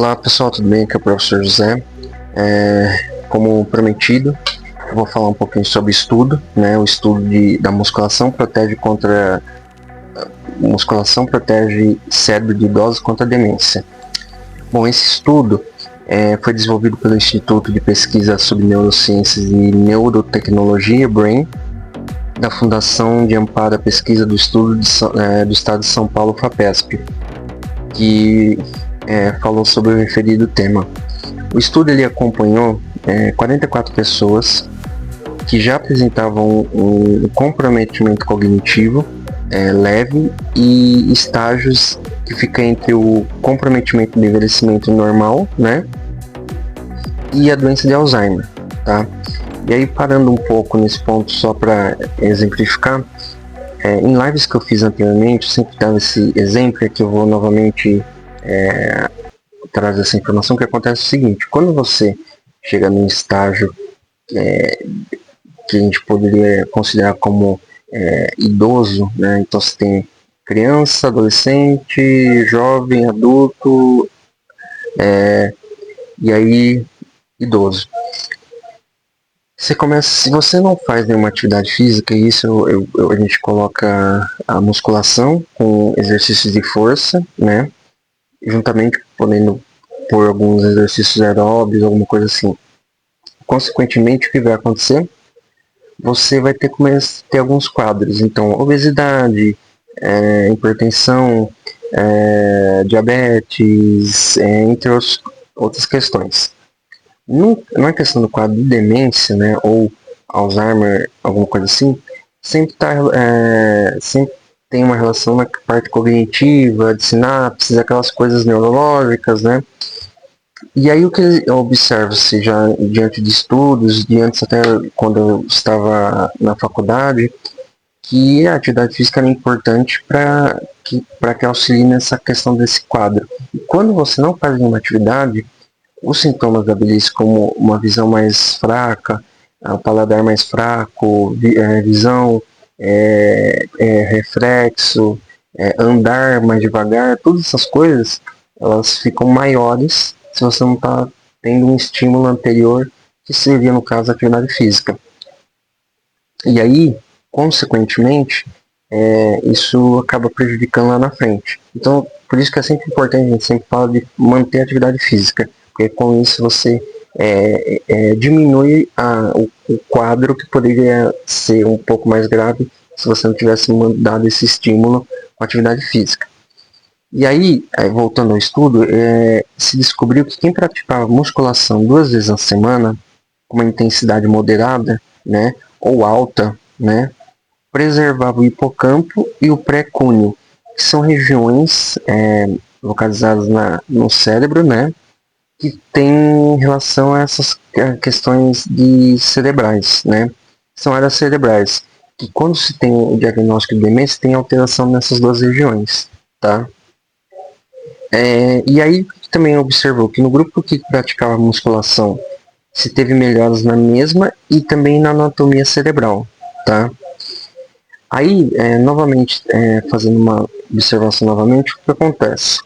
Olá pessoal, tudo bem? Aqui é o professor José. Como prometido, eu vou falar um pouquinho sobre estudo, né? O estudo da musculação protege cérebro de idosos contra a demência. Bom, esse estudo foi desenvolvido pelo Instituto de Pesquisa sobre Neurociências e Neurotecnologia, BRAIN, da Fundação de Amparo à Pesquisa do Estudo do Estado de São Paulo, FAPESP, que falou sobre o referido tema. O estudo ele acompanhou 44 pessoas que já apresentavam um comprometimento cognitivo leve e estágios que fica entre o comprometimento de envelhecimento normal, né, e a doença de Alzheimer, tá? E aí, parando um pouco nesse ponto só para exemplificar, em lives que eu fiz anteriormente, eu sempre dava esse exemplo, que eu vou novamente trazer essa informação, que acontece o seguinte: quando você chega num estágio que a gente poderia considerar como idoso, né? Então você tem criança, adolescente, jovem, adulto, e aí idoso. Você começa, se você não faz nenhuma atividade física, isso a gente coloca a musculação com exercícios de força, né? Juntamente podendo pôr alguns exercícios aeróbicos, alguma coisa assim. Consequentemente, o que vai acontecer? Você vai ter alguns quadros, então obesidade, hipertensão, diabetes, entre outras questões. Na questão do quadro de demência, né, ou Alzheimer, alguma coisa assim, sempre tem uma relação na parte cognitiva, de sinapses, aquelas coisas neurológicas, né? E aí o que observa-se já diante de estudos, diante até quando eu estava na faculdade, que a atividade física é importante para que auxilie nessa questão desse quadro. E quando você não faz nenhuma atividade, os sintomas da velhice, como uma visão mais fraca, o paladar mais fraco, visão, reflexo, andar mais devagar, todas essas coisas, elas ficam maiores se você não está tendo um estímulo anterior, que seria, no caso, a atividade física. E aí, consequentemente, isso acaba prejudicando lá na frente. Então, por isso que é sempre importante, a gente sempre fala de manter a atividade física, porque com isso você diminui o quadro que poderia ser um pouco mais grave se você não tivesse dado esse estímulo com a atividade física. E aí, voltando ao estudo, se descobriu que quem praticava musculação 2 vezes na semana, com uma intensidade moderada, né, ou alta, né, preservava o hipocampo e o pré-cúneo, que são regiões localizadas no cérebro, né, que tem relação a essas questões cerebrais, né, são áreas cerebrais, que quando se tem o diagnóstico de demência, tem alteração nessas duas regiões, tá? E aí também observou que no grupo que praticava musculação se teve melhoras na mesma e também na anatomia cerebral, tá? Aí, novamente, fazendo uma observação novamente, o que acontece?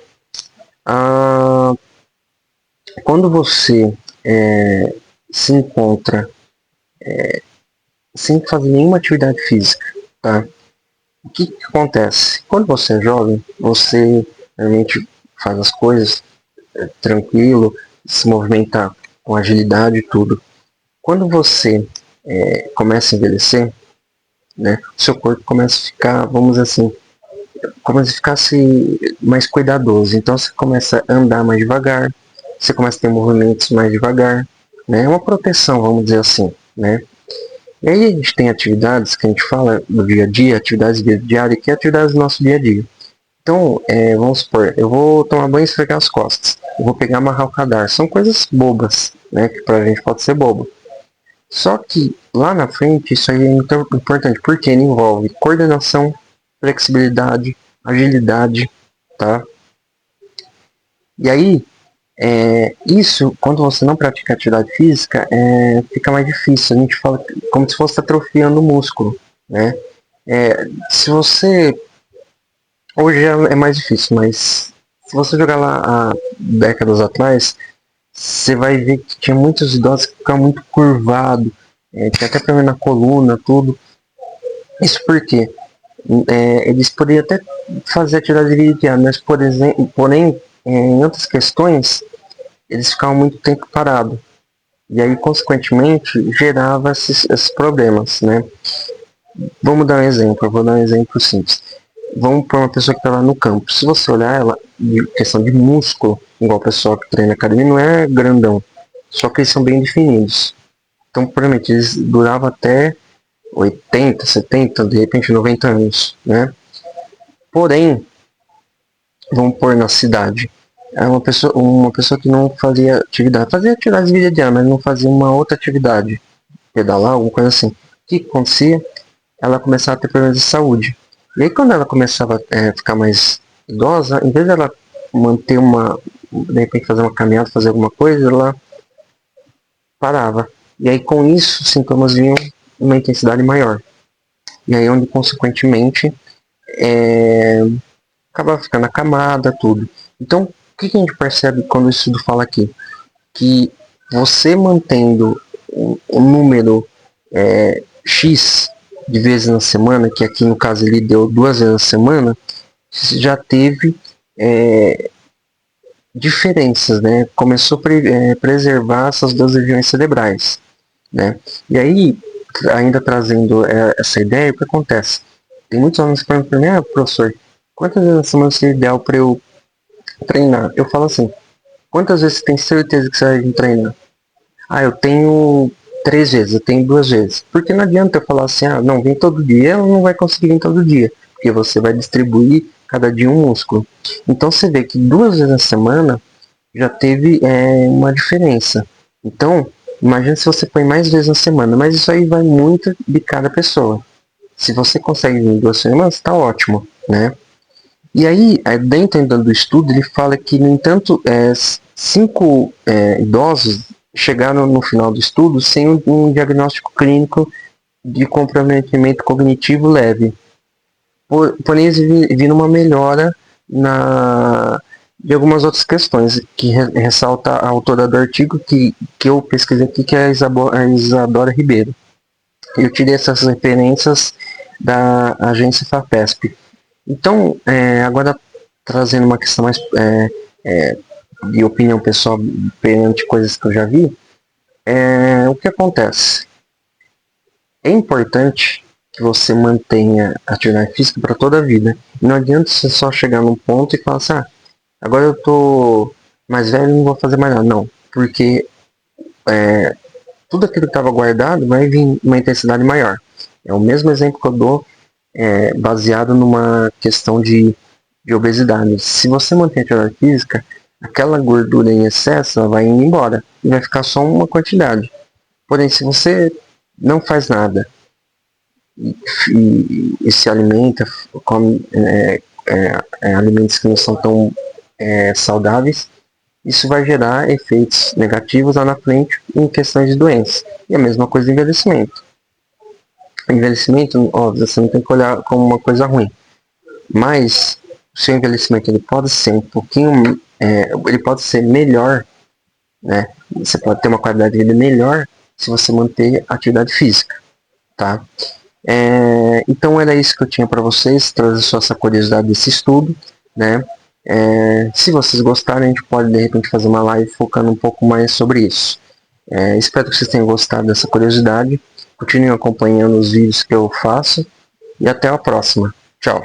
Quando você se encontra sem fazer nenhuma atividade física, tá? O que acontece? Quando você é jovem, você realmente faz as coisas tranquilo, se movimentar com agilidade e tudo. Quando você começa a envelhecer, né, seu corpo começa a ficar, vamos dizer assim, começa a ficar mais cuidadoso. Então você começa a andar mais devagar, você começa a ter movimentos mais devagar, né? É uma proteção, vamos dizer assim, né? E aí a gente tem atividades que a gente fala do dia a dia, atividades diárias, que é atividades do nosso dia a dia. Então, vamos supor, eu vou tomar banho e esfregar as costas. Eu vou pegar e amarrar o cadarço. São coisas bobas, né? Que pra gente pode ser bobo. Só que lá na frente isso aí é muito importante, porque ele envolve coordenação, flexibilidade, agilidade, tá? E aí, isso, quando você não pratica atividade física, fica mais difícil. A gente fala como se fosse atrofiando o músculo, né? Se você... Hoje é mais difícil, mas Se você jogar lá há décadas atrás, você vai ver que tinha muitos idosos que ficavam muito curvados, tinha até problema na coluna, tudo. Isso porque eles poderiam até fazer atividade de dia, mas porém, em outras questões, eles ficavam muito tempo parados. E aí, consequentemente, gerava esses problemas, né? Vamos dar um exemplo, eu vou dar um exemplo simples. Vamos para uma pessoa que está lá no campo. Se você olhar ela, de questão de músculo, igual o pessoal que treina na academia, não é grandão. Só que eles são bem definidos. Então, provavelmente, eles duravam até 80, 70, de repente 90 anos, né? Porém, vamos pôr na cidade. É uma pessoa que não fazia atividades de vida diária, mas não fazia uma outra atividade, pedalar, alguma coisa assim. O que acontecia? Ela começava a ter problemas de saúde. E aí quando ela começava a ficar mais idosa, em vez dela manter de repente fazer uma caminhada, fazer alguma coisa, ela parava. E aí com isso, os sintomas vinham uma intensidade maior. E aí onde consequentemente acaba ficando acamada, tudo. Então, o que a gente percebe quando o estudo fala aqui? Que você mantendo um número X de vezes na semana, que aqui no caso ele deu 2 vezes na semana, já teve diferenças, né? Começou a preservar essas duas regiões cerebrais, né? E aí, ainda trazendo essa ideia, o que acontece? Tem muitos alunos que perguntam para mim, professor, quantas vezes na semana seria ideal para eu treinar? Eu falo assim, quantas vezes você tem certeza que você vai vir treinar? Eu tenho 3 vezes, eu tenho 2 vezes. Porque não adianta eu falar assim, não, vem todo dia, ela não vai conseguir vir todo dia. Porque você vai distribuir cada dia um músculo. Então você vê que 2 vezes na semana já teve uma diferença. Então, imagina se você põe mais vezes na semana, mas isso aí vai muito de cada pessoa. Se você consegue vir 2 semanas, está ótimo, né? E aí, dentro do estudo, ele fala que, no entanto, 5 idosos chegaram no final do estudo sem um diagnóstico clínico de comprometimento cognitivo leve. Porém, eles viram uma melhora de algumas outras questões, que ressalta a autora do artigo que eu pesquisei aqui, que é a Isadora Ribeiro. Eu tirei essas referências da agência FAPESP. Então, agora trazendo uma questão mais de opinião pessoal perante coisas que eu já vi, o que acontece? É importante que você mantenha atividade física para toda a vida. Não adianta você só chegar num ponto e falar assim, agora eu tô mais velho e não vou fazer mais nada. Não, porque tudo aquilo que estava guardado vai vir uma intensidade maior. É o mesmo exemplo que eu dou baseado numa questão de obesidade. Se você mantém a atividade física, aquela gordura em excesso ela vai indo embora e vai ficar só uma quantidade. Porém, se você não faz nada e se alimenta, come alimentos que não são tão saudáveis, isso vai gerar efeitos negativos lá na frente em questões de doenças. E a mesma coisa do envelhecimento. O envelhecimento, óbvio, você não tem que olhar como uma coisa ruim. Mas o seu envelhecimento ele pode ser um pouquinho, ele pode ser melhor, né? Você pode ter uma qualidade de vida melhor se você manter atividade física, tá? Então era isso que eu tinha para vocês, trazer só essa curiosidade desse estudo, né? Se vocês gostarem, a gente pode de repente fazer uma live focando um pouco mais sobre isso. Espero que vocês tenham gostado dessa curiosidade. Continuem acompanhando os vídeos que eu faço e até a próxima. Tchau.